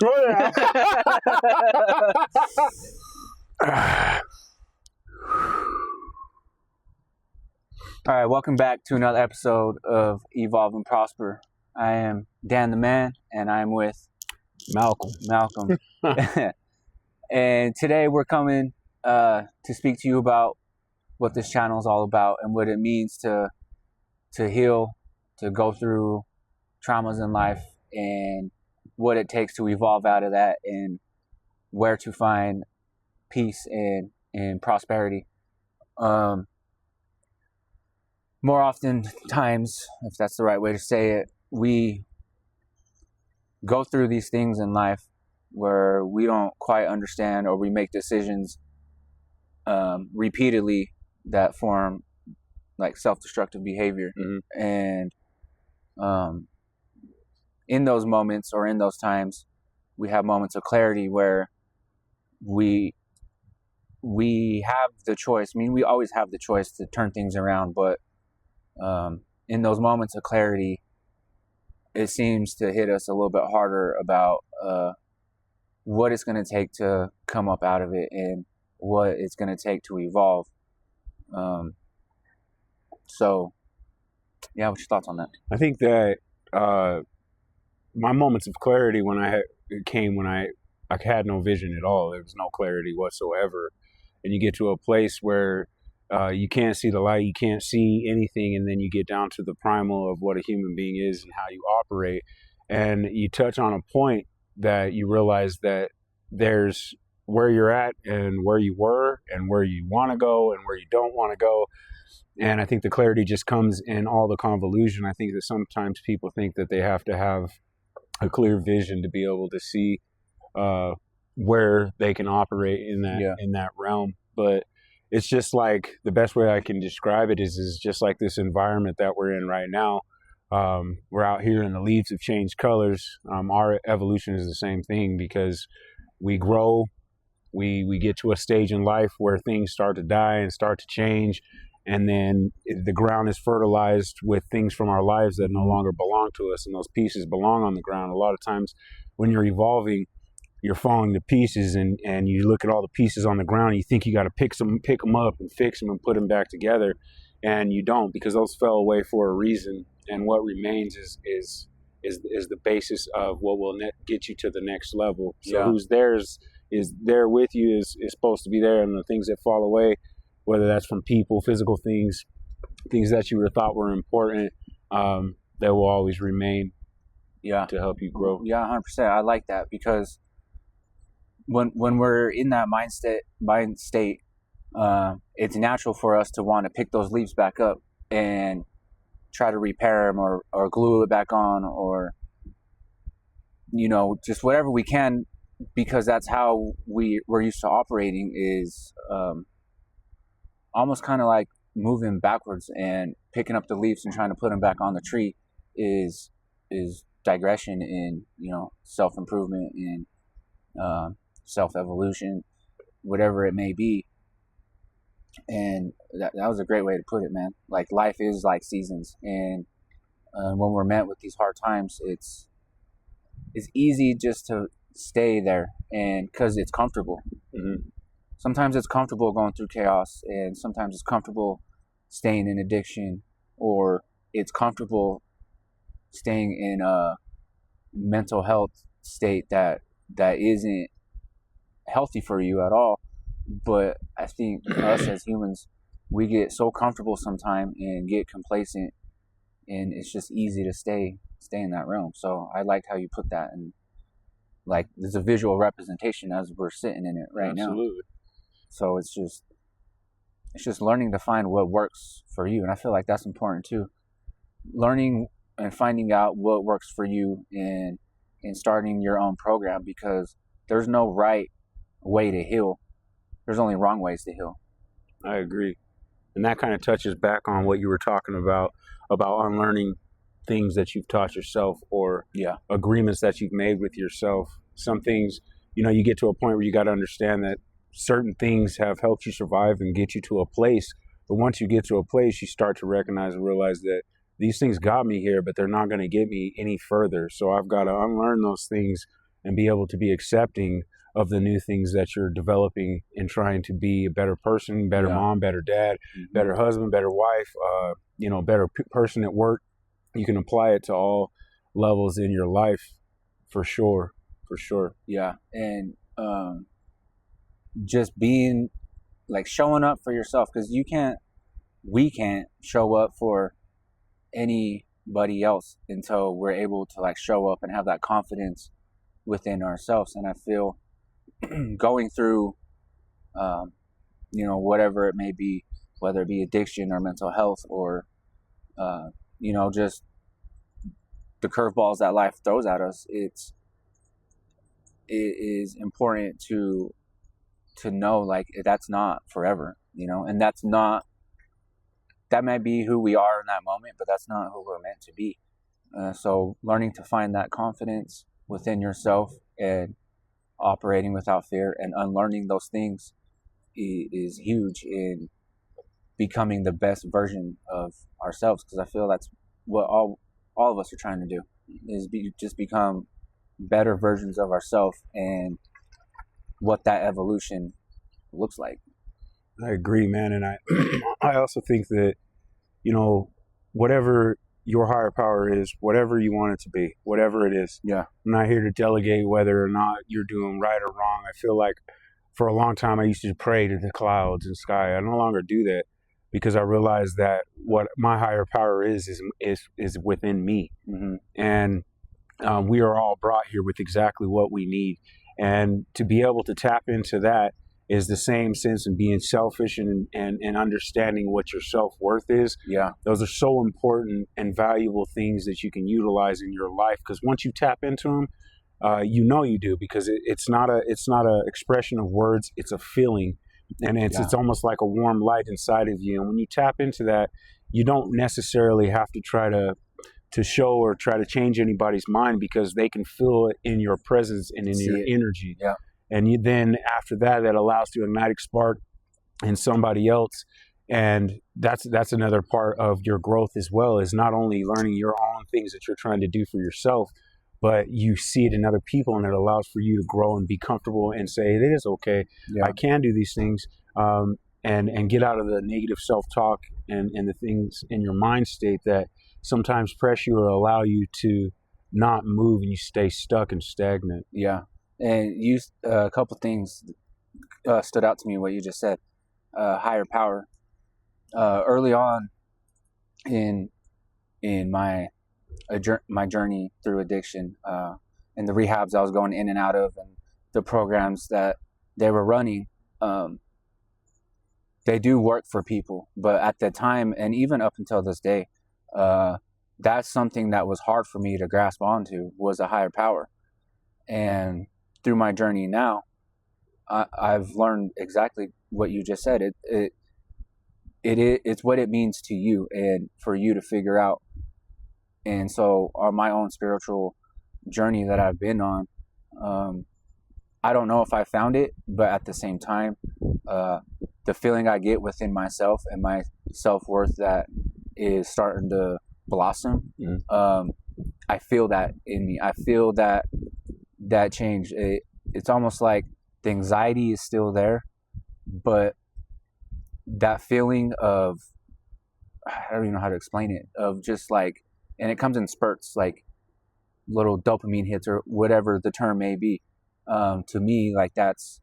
Oh, yeah. All right, welcome back to another episode of Evolve and Prosper. I am Dan the Man, and I'm with Malcolm. And today we're coming to speak to you about what this channel is all about and what it means to heal, to go through traumas in life, and what it takes to evolve out of that, and where to find peace and prosperity. More often times, if that's the right way to say it, we go through these things in life where we don't quite understand, or we make decisions repeatedly that form like self-destructive behavior. Mm-hmm. And in those moments, or in those times, we have moments of clarity where we have the choice. I mean, we always have the choice to turn things around, but in those moments of clarity, it seems to hit us a little bit harder about what it's going to take to come up out of it, and what it's going to take to evolve. So, yeah, what's your thoughts on that? I think that my moments of clarity when I had no vision at all. There was no clarity whatsoever, and you get to a place where you can't see the light, you can't see anything, and then you get down to the primal of what a human being is and how you operate, and you touch on a point that you realize that there's where you're at and where you were and where you want to go and where you don't want to go. And I think the clarity just comes in all the convolution. I think that sometimes people think that they have to have a clear vision to be able to see where they can operate in that realm. But it's just like, the best way I can describe it is just like this environment that we're in right now. We're out here and the leaves have changed colors. Our evolution is the same thing, because we grow, we get to a stage in life where things start to die and start to change. And then the ground is fertilized with things from our lives that no longer belong to us. And those pieces belong on the ground. A lot of times when you're evolving, you're falling to pieces, and you look at all the pieces on the ground, and you think you got to pick them up and fix them and put them back together. And you don't, because those fell away for a reason. And what remains is the basis of what will get you to the next level. So who's there is there with you is supposed to be there. And the things that fall away, whether that's from people, physical things that you would have thought were important, they will always remain to help you grow. Yeah, 100%. I like that, because when we're in that mind state, it's natural for us to want to pick those leaves back up and try to repair them, or glue it back on, or just whatever we can, because that's how we're used to operating, is almost kind of like moving backwards and picking up the leaves and trying to put them back on the tree is digression in self-improvement and self-evolution, whatever it may be. And that was a great way to put it, man. Like, life is like seasons, and when we're met with these hard times, it's easy just to stay there, and because it's comfortable. Mm-hmm. Sometimes it's comfortable going through chaos, and sometimes it's comfortable staying in addiction, or it's comfortable staying in a mental health state that isn't healthy for you at all. But I think us as humans, we get so comfortable sometimes and get complacent, and it's just easy to stay in that realm. So I liked how you put that, and like, there's a visual representation as we're sitting in it right now. Absolutely. So it's just learning to find what works for you, and I feel like that's important too. Learning and finding out what works for you, and starting your own program, because there's no right way to heal. There's only wrong ways to heal. I agree. And that kind of touches back on what you were talking about unlearning things that you've taught yourself, or agreements that you've made with yourself. Some things, you get to a point where you got to understand that certain things have helped you survive and get you to a place. But once you get to a place, you start to recognize and realize that these things got me here, but they're not going to get me any further. So I've got to unlearn those things and be able to be accepting of the new things that you're developing and trying to be a better person, better mom, better dad, better husband, better wife, better person at work. You can apply it to all levels in your life for sure. For sure. Yeah. And just being like showing up for yourself, because we can't show up for anybody else until we're able to like show up and have that confidence within ourselves. And I feel going through whatever it may be, whether it be addiction or mental health or just the curveballs that life throws at us, it is important to know like that's not forever, and that might be who we are in that moment, but that's not who we're meant to be. So learning to find that confidence within yourself and operating without fear and unlearning those things is huge in becoming the best version of ourselves, because I feel that's what all of us are trying to do, is just become better versions of ourselves and what that evolution looks like. I agree, man. And I also think that, whatever your higher power is, whatever you want it to be, whatever it is. Yeah. I'm not here to delegate whether or not you're doing right or wrong. I feel like for a long time I used to pray to the clouds and sky. I no longer do that, because I realized that what my higher power is within me. Mm-hmm. And we are all brought here with exactly what we need. And to be able to tap into that is the same sense in being selfish and understanding what your self-worth is. Yeah. Those are so important and valuable things that you can utilize in your life, because once you tap into them, you do, because it's not a expression of words, it's a feeling. And it's almost like a warm light inside of you. And when you tap into that, you don't necessarily have to try to show or try to change anybody's mind, because they can feel it in your presence and in your energy. Yeah. And then after that allows to ignite a spark in somebody else. And that's another part of your growth as well, is not only learning your own things that you're trying to do for yourself, but you see it in other people, and it allows for you to grow and be comfortable and say, it is okay. Yeah. I can do these things, and get out of the negative self-talk and the things in your mind state that sometimes press you or allow you to not move, and you stay stuck and stagnant. Yeah. And a couple things stood out to me, what you just said. Higher power. Early on in my journey through addiction, and the rehabs I was going in and out of, and the programs that they were running, they do work for people. But at the time, and even up until this day, that's something that was hard for me to grasp onto, was a higher power. And through my journey now, I've learned exactly what you just said. It's what it means to you, and for you to figure out. And so on my own spiritual journey that I've been on, I don't know if I found it, but at the same time, the feeling I get within myself and my self-worth that is starting to blossom, I feel that in me. I feel that change. It's almost like the anxiety is still there, but that feeling of, I don't even know how to explain it, of just like, and it comes in spurts, like little dopamine hits or whatever the term may be. To me, like that's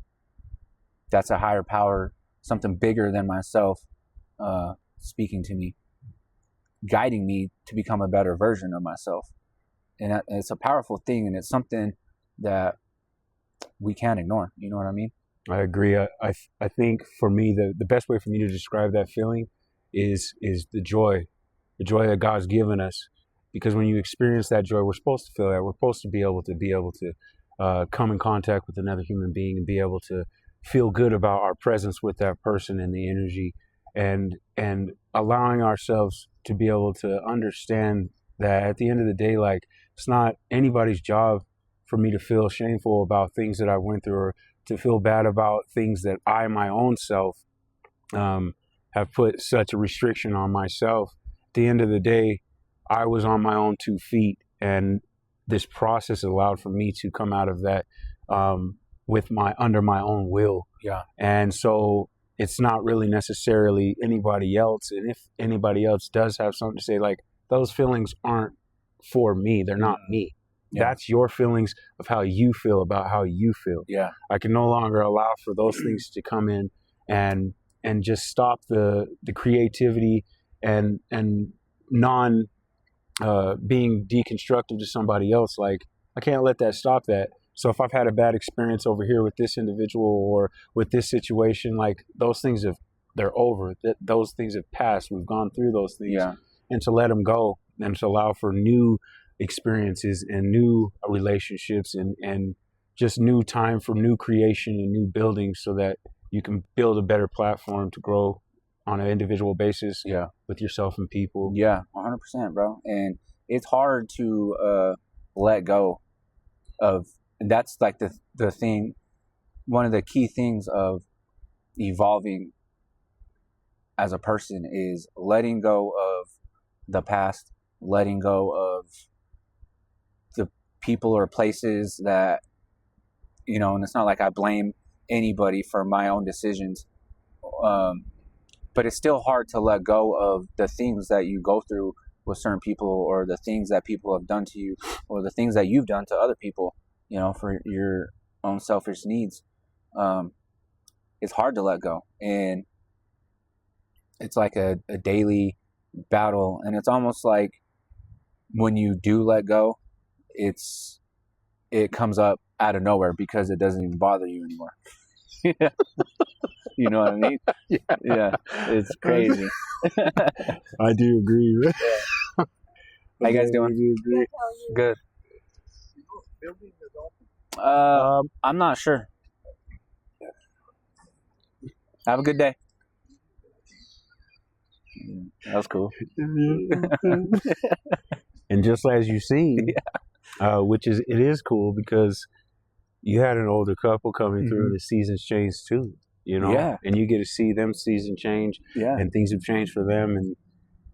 a higher power, something bigger than myself, speaking to me, guiding me to become a better version of myself. And it's a powerful thing, and it's something that we can't ignore. You know what I mean? I agree. I think for me, the best way for me to describe that feeling is the joy that God's given us. Because when you experience that joy, we're supposed to feel that. We're supposed to be able to come in contact with another human being and be able to feel good about our presence with that person and the energy, and allowing ourselves to be able to understand that at the end of the day, like, it's not anybody's job for me to feel shameful about things that I went through, or to feel bad about things that I, my own self, have put such a restriction on myself. At the end of the day, I was on my own 2 feet, and this process allowed for me to come out of that with under my own will. Yeah. And so it's not really necessarily anybody else. And if anybody else does have something to say, like, those feelings aren't for me. They're not me. Yeah. That's your feelings of how you feel about how you feel. Yeah. I can no longer allow for those things to come in and just stop the creativity and non being deconstructive to somebody else. Like, I can't let that stop that. So if I've had a bad experience over here with this individual or with this situation, like, those things they're over. Those things have passed. We've gone through those things. Yeah. And to let them go and to allow for new experiences and new relationships and just new time for new creation and new building, so that you can build a better platform to grow on an individual basis. Yeah. With yourself and people. Yeah, 100%, bro. And it's hard to let go of. And that's like the thing. One of the key things of evolving as a person is letting go of the past, letting go of the people or places that, you know, and it's not like I blame anybody for my own decisions. But it's still hard to let go of the things that you go through with certain people, or the things that people have done to you, or the things that you've done to other people, you know, for your own selfish needs. It's hard to let go. And it's like a daily battle. And it's almost like when you do let go, it comes up out of nowhere because it doesn't even bother you anymore. Yeah. You know what I mean? Yeah. It's crazy. I do agree. How you guys doing? I do agree. Good. I'm not sure. Have a good day. That was cool. And just as you seen, it is cool because you had an older couple coming through, and the seasons changed too, you know? Yeah. And you get to see them season change, and things have changed for them, and,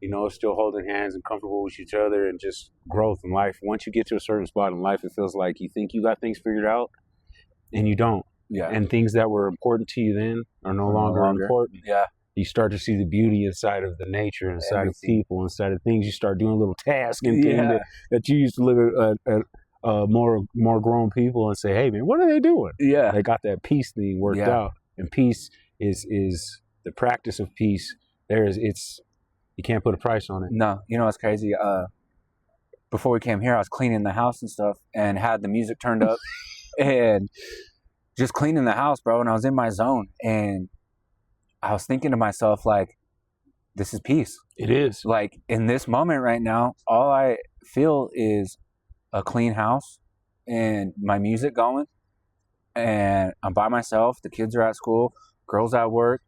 you know, still holding hands and comfortable with each other, and just growth in life. Once you get to a certain spot in life, it feels like you think you got things figured out, and you don't. Yeah. And things that were important to you then are no longer important. Yeah. You start to see the beauty inside of the nature, inside of people, inside of things. You start doing little tasks and things that you used to look at more grown people and say, "Hey, man, what are they doing?" Yeah. They got that peace thing worked out, and peace is the practice of peace. You can't put a price on it. No, you know what's crazy? Before we came here, I was cleaning the house and stuff, and had the music turned up, and just cleaning the house, bro. And I was in my zone, and I was thinking to myself, like, this is peace. It is. Like, in this moment right now, all I feel is a clean house and my music going, and I'm by myself. The kids are at school, girls at work.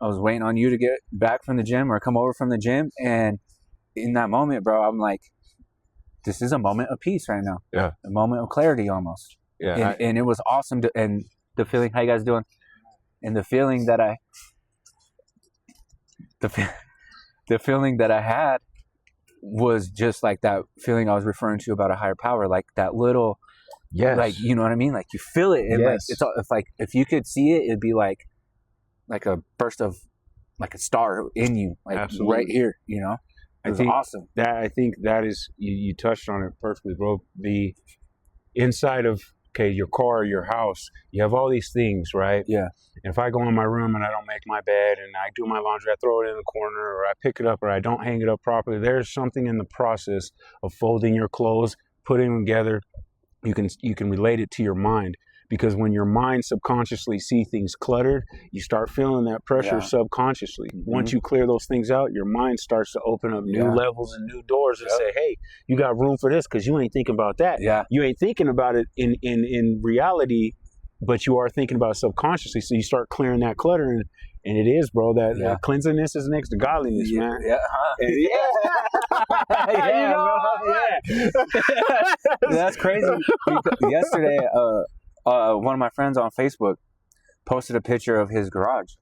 I was waiting on you to get back from the gym or come over from the gym, and in that moment, bro, I'm like, this is a moment of peace right now. Yeah. A moment of clarity almost. Yeah. And it was awesome and the feeling, how you guys doing? And the feeling that the feeling that I had was just like that feeling I was referring to about a higher power, like that little, like, you know what I mean? Like, you feel it, and like if you could see it, it'd be like a burst of, like, a star in you, like, absolutely, right here, you know? It was awesome. I think that is, you touched on it perfectly, bro. The inside of, your car, your house, you have all these things, right? Yeah. And if I go in my room and I don't make my bed and I do my laundry, I throw it in the corner, or I pick it up, or I don't hang it up properly, there's something in the process of folding your clothes, putting them together. You can relate it to your mind, because when your mind subconsciously see things cluttered, you start feeling that pressure subconsciously. Mm-hmm. Once you clear those things out, your mind starts to open up new levels and new doors and say, hey, you got room for this, because you ain't thinking about that. Yeah. You ain't thinking about it in reality, but you are thinking about it subconsciously. So you start clearing that clutter, and it is, bro, that cleanliness is next to godliness, man. Yeah. That's crazy. Yesterday, one of my friends on Facebook posted a picture of his garage,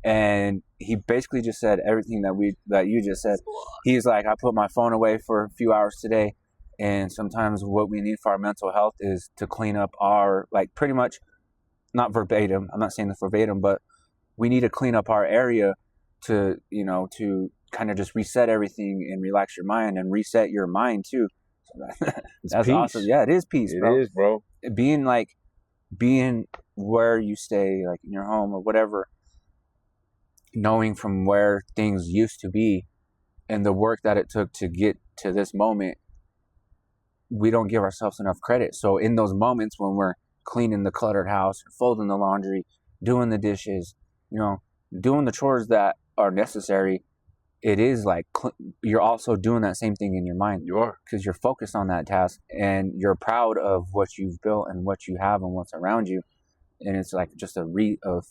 and he basically just said everything that you just said. He's like, I put my phone away for a few hours today, And sometimes what we need for our mental health is to clean up our, like, pretty much, not verbatim, I'm not saying this verbatim, but we need to clean up our area to, to kind of just reset everything and relax your mind and reset your mind too. That's peace. awesome. Yeah, it is peace, bro. It is, bro. Being where you stay, like in your home or whatever, knowing from where things used to be and the work that it took to get to this moment, we don't give ourselves enough credit. So in those moments when we're cleaning the cluttered house, folding the laundry, doing the dishes, doing the chores that are necessary, it is like you're also doing that same thing in your mind. You are. Because you're focused on that task and you're proud of what you've built and what you have and what's around you. And it's like just a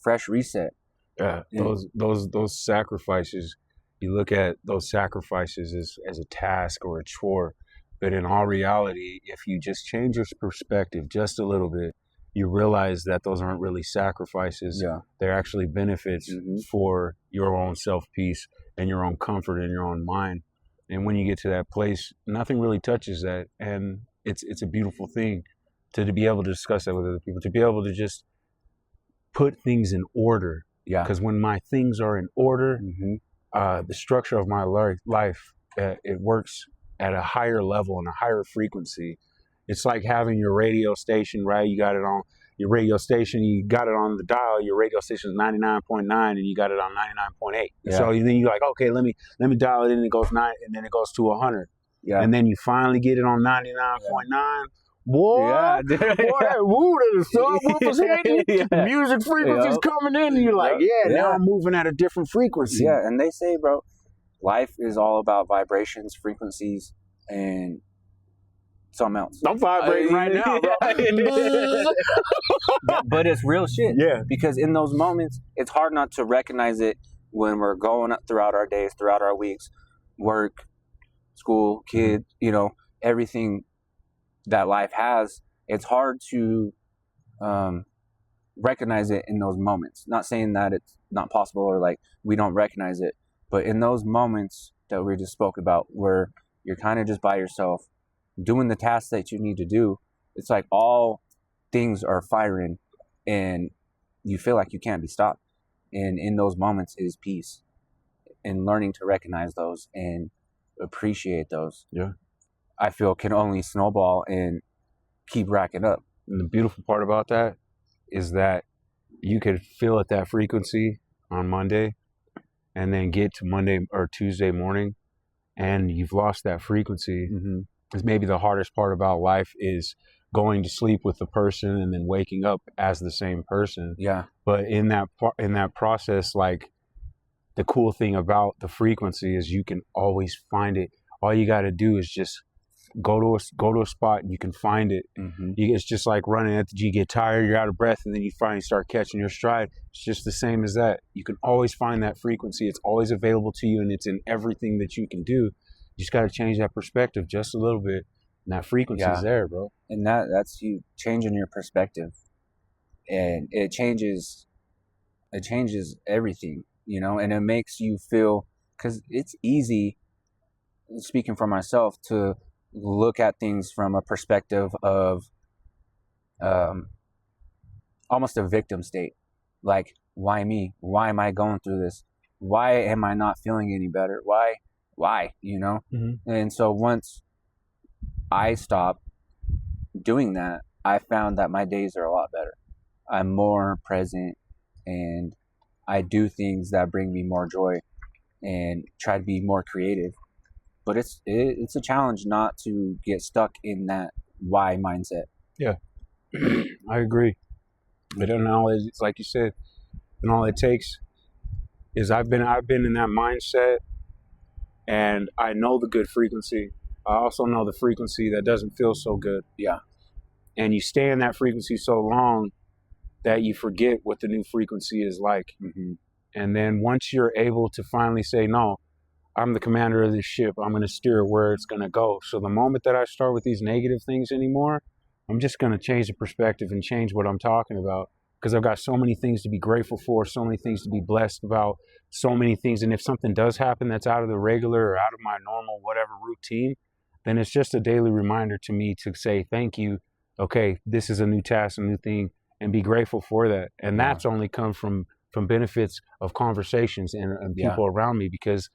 fresh reset. Yeah, those sacrifices, you look at those sacrifices as a task or a chore, but in all reality, if you just change your perspective just a little bit, you realize that those aren't really sacrifices. Yeah. They're actually benefits for your own self-peace and your own comfort in your own mind. And when you get to that place, nothing really touches that. And it's a beautiful thing to be able to discuss that with other people, to be able to just put things in order. Yeah. Because when my things are in order, the structure of my life, it works at a higher level and a higher frequency. It's like having your radio station, right? You got it on your radio station, you got it on the dial, your radio station is 99.9 and you got it on 99.8. Yeah. So then you're like, okay, let me dial it in, and it goes 9 and then it goes to 100. Yeah. And then you finally get it on 99.9. Boy, Yeah, boy, that woo, the subwoofers hitting, music frequencies coming in, and you're like, now I'm moving at a different frequency. Yeah, and they say, bro, life is all about vibrations, frequencies, and something else. I'm vibrating right now, bro. But it's real shit. Yeah. Because in those moments, it's hard not to recognize it when we're going up throughout our days, throughout our weeks, work, school, kids, everything that life has. It's hard to recognize it in those moments. Not saying that it's not possible or like we don't recognize it, but in those moments that we just spoke about where you're kind of just by yourself doing the tasks that you need to do, it's like all things are firing and you feel like you can't be stopped. And in those moments is peace, and learning to recognize those and appreciate those. Yeah. I feel can only snowball and keep racking up. And the beautiful part about that is that you could feel at that frequency on Monday and then get to Monday or Tuesday morning and you've lost that frequency. Because maybe the hardest part about life is going to sleep with the person and then waking up as the same person. Yeah. But in that process, like the cool thing about the frequency is you can always find it. All you got to do is just go to a spot and you can find it. It's just like running at the G, get tired, you're out of breath, and then you finally start catching your stride. It's just the same as that. You can always find that frequency. It's always available to you and it's in everything that you can do. You just got to change that perspective just a little bit. And that frequency is there, bro. And that's you changing your perspective. And it changes everything, and it makes you feel, because it's easy, speaking for myself, to look at things from a perspective of almost a victim state. Like, why me? Why am I going through this? Why am I not feeling any better? Why? And so once I stopped doing that, I found that my days are a lot better. I'm more present and I do things that bring me more joy and try to be more creative. But it's a challenge not to get stuck in that why mindset. Yeah, I agree. But then it's like you said, and all it takes is I've been in that mindset, and I know the good frequency. I also know the frequency that doesn't feel so good. Yeah. And you stay in that frequency so long that you forget what the new frequency is like. And then once you're able to finally say, no, I'm the commander of this ship, I'm going to steer where it's going to go. So the moment that I start with these negative things anymore, I'm just going to change the perspective and change what I'm talking about. Because I've got so many things to be grateful for, so many things to be blessed about, so many things. And if something does happen that's out of the regular or out of my normal whatever routine, then it's just a daily reminder to me to say thank you. Okay, this is a new task, a new thing, and be grateful for that. And that's only come from benefits of conversations and people around me, because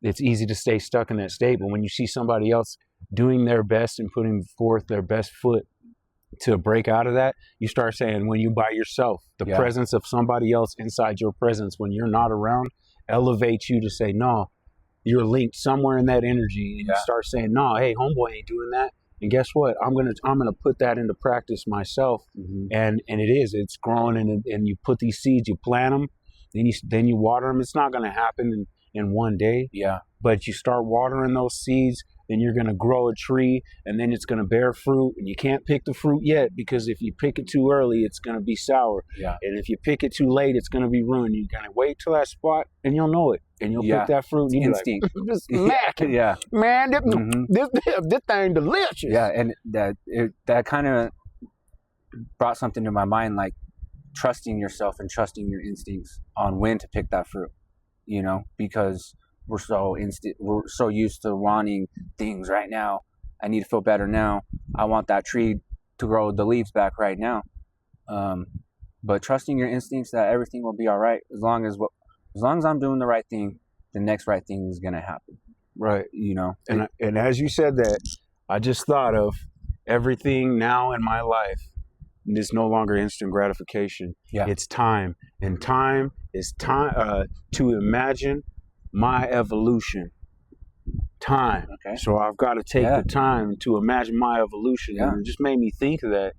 it's easy to stay stuck in that state. But when you see somebody else doing their best and putting forth their best foot to break out of that, you start saying, when you by yourself, the presence of somebody else inside your presence when you're not around elevates you to say, no, you're linked somewhere in that energy, and you start saying, no, hey, homeboy ain't doing that. And guess what? I'm gonna put that into practice myself, and it's growing, and you put these seeds, you plant them, then you water them. It's not gonna happen in one day, but you start watering those seeds, then you're gonna grow a tree, and then it's gonna bear fruit. And you can't pick the fruit yet, because if you pick it too early, it's gonna be sour. And if you pick it too late, it's gonna be ruined. You're gonna wait till that spot, and you'll know it, and you'll pick that fruit. And Instinct. Like, just man, this thing delicious. And that kind of brought something to my mind, like trusting yourself and trusting your instincts on when to pick that fruit. You know, because we're so used to wanting things right now. I need to feel better now. I want that tree to grow the leaves back right now. But trusting your instincts that everything will be all right, as long as I'm doing the right thing, the next right thing is gonna happen. Right. You know. And as you said that, I just thought of everything now in my life is no longer instant gratification. It's time, and time is time to imagine my evolution. Time. So I've got to take the time to imagine my evolution. And it just made me think of that,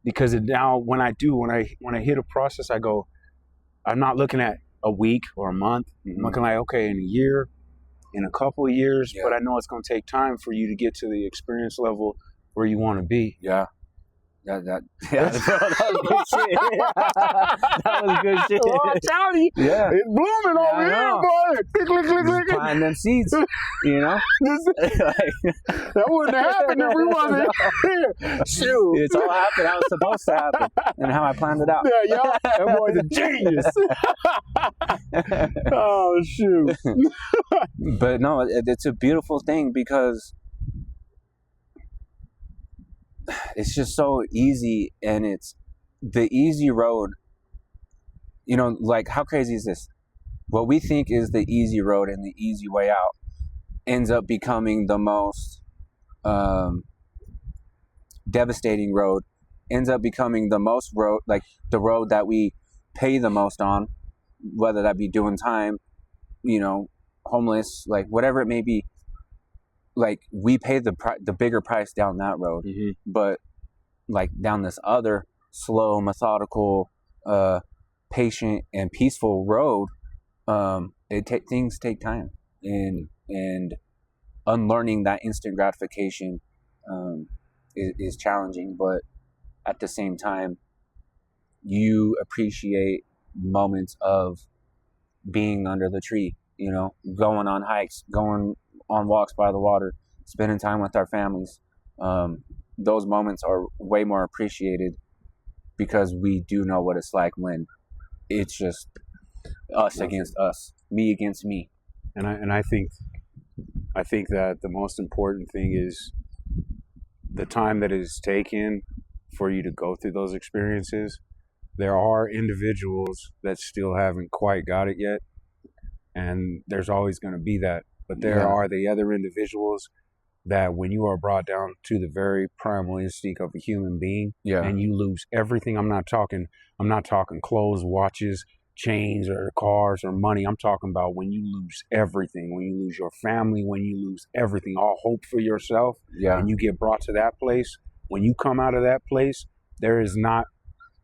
because now when I hit a process, I go, I'm not looking at a week or a month. I'm looking like, okay, in a year, in a couple of years, but I know it's going to take time for you to get to the experience level where you want to be. That was good shit. That was good shit. Well, I'm telling you, it's blooming over here, boy. Click, click, click, click. Planting them seeds, you know. That wouldn't have happened if we wasn't here. Shoot, it's all happened how it's supposed to happen, and how I planned it out. That boy's a genius. Oh shoot. But no, it's a beautiful thing, because it's just so easy, and it's the easy road. You know, like, how crazy is this? What we think is the easy road and the easy way out ends up becoming the most devastating road, ends up becoming the most road, like the road that we pay the most on, whether that be doing time, you know, homeless, like whatever it may be. Like, we pay the bigger price down that road, but like down this other slow, methodical, patient, and peaceful road, things take time, and unlearning that instant gratification is challenging. But at the same time, you appreciate moments of being under the tree, you know, going on hikes, going on walks by the water, spending time with our families. Those moments are way more appreciated, because we do know what it's like when it's just us against us, me against me. And I think that the most important thing is the time that is taken for you to go through those experiences. There are individuals that still haven't quite got it yet, and there's always going to be that. But there are the other individuals that, when you are brought down to the very primal instinct of a human being, and you lose everything. I'm not talking clothes, watches, chains, or cars, or money. I'm talking about when you lose everything, when you lose your family, when you lose everything, all hope for yourself, and you get brought to that place. When you come out of that place, there is not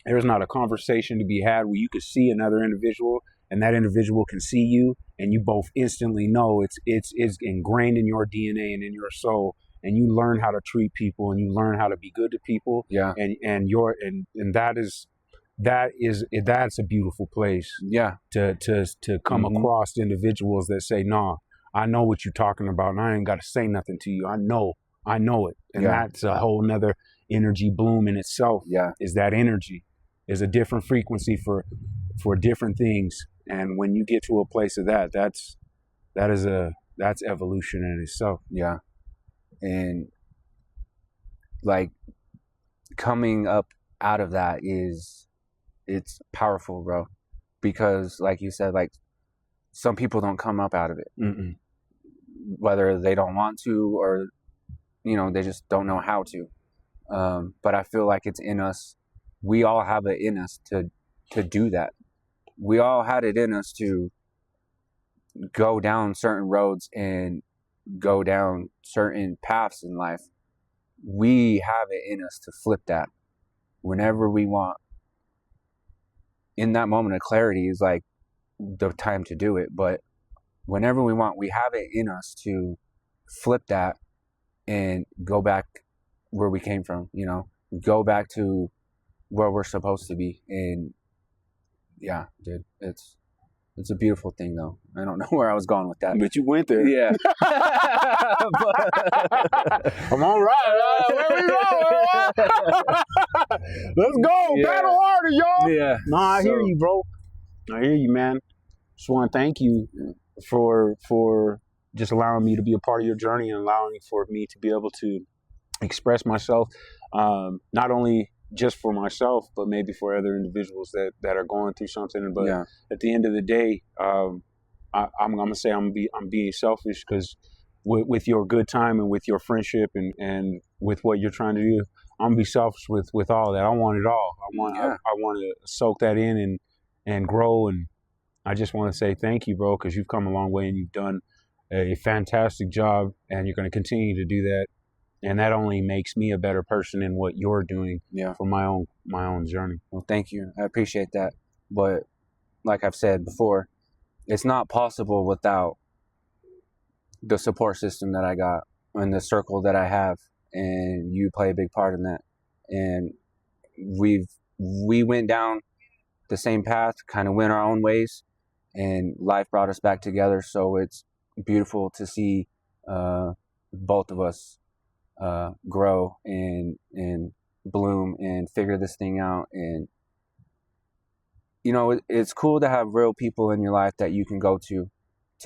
a conversation to be had where you could see another individual, and that individual can see you, and you both instantly know it's ingrained in your DNA and in your soul, and you learn how to treat people, and you learn how to be good to people. And that's a beautiful place. To come across individuals that say, "Nah, I know what you're talking about, and I ain't got to say nothing to you. I know it." And that's a whole nother energy bloom in itself. Is that energy is a different frequency for different things. And when you get to a place of that's evolution in itself. And like coming up out of that it's powerful, bro, because like you said, like some people don't come up out of it. Mm-mm. Whether they don't want to or they just don't know how to. But I feel like it's in us. We all have it in us to do that. We all had it in us to go down certain roads and go down certain paths in life. We have it in us to flip that whenever we want. In that moment of clarity is like the time to do it. But whenever we want, we have it in us to flip that and go back where we came from, go back to where we're supposed to be. And yeah, dude, it's a beautiful thing, though. I don't know where I was going with that. But you went there. Yeah. I'm all right. Where we go? Let's go. Yeah. Battle harder, y'all. Yeah. Nah, I hear you, bro. I hear you, man. Just want to thank you for just allowing me to be a part of your journey and allowing for me to be able to express myself, not only just for myself, but maybe for other individuals that are going through something. But Yeah. at the end of the day, I'm gonna say I'm being selfish, because with your good time and with your friendship and with what you're trying to do, I'm gonna be selfish with all that. I want it all. I want to soak that in and grow. And I just want to say thank you, bro, because you've come a long way and you've done a fantastic job, and you're going to continue to do that. And that only makes me a better person in what you're doing for my own journey. Well, thank you. I appreciate that. But like I've said before, it's not possible without the support system that I got and the circle that I have, and you play a big part in that. And we went down the same path, kind of went our own ways, and life brought us back together. So it's beautiful to see both of us grow and bloom and figure this thing out. And it's cool to have real people in your life that you can go to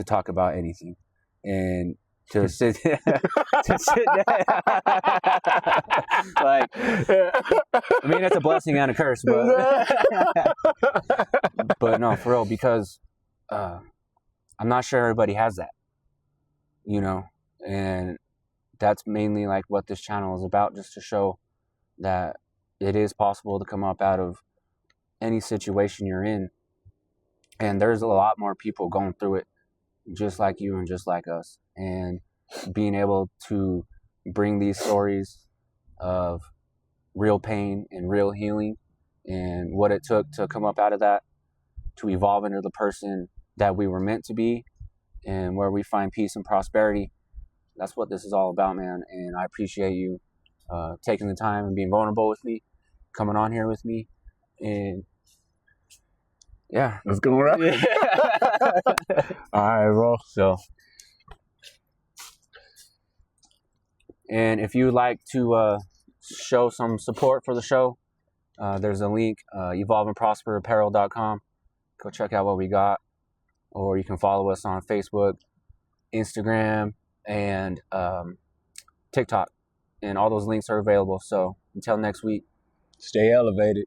talk about anything, and to sit to sit like, I mean, it's a blessing and a curse, but no, for real, because I'm not sure everybody has that, and that's mainly like what this channel is about, just to show that it is possible to come up out of any situation you're in. And there's a lot more people going through it just like you and just like us. And being able to bring these stories of real pain and real healing and what it took to come up out of that, to evolve into the person that we were meant to be, and where we find peace and prosperity. That's what this is all about, man. And I appreciate you taking the time and being vulnerable with me, coming on here with me. And yeah, let's go around. All right, bro. So, and if you would like to show some support for the show, there's a link, evolveandprosperapparel.com. Go check out what we got. Or you can follow us on Facebook, Instagram, and TikTok. And all those links are available. So until next week, stay elevated.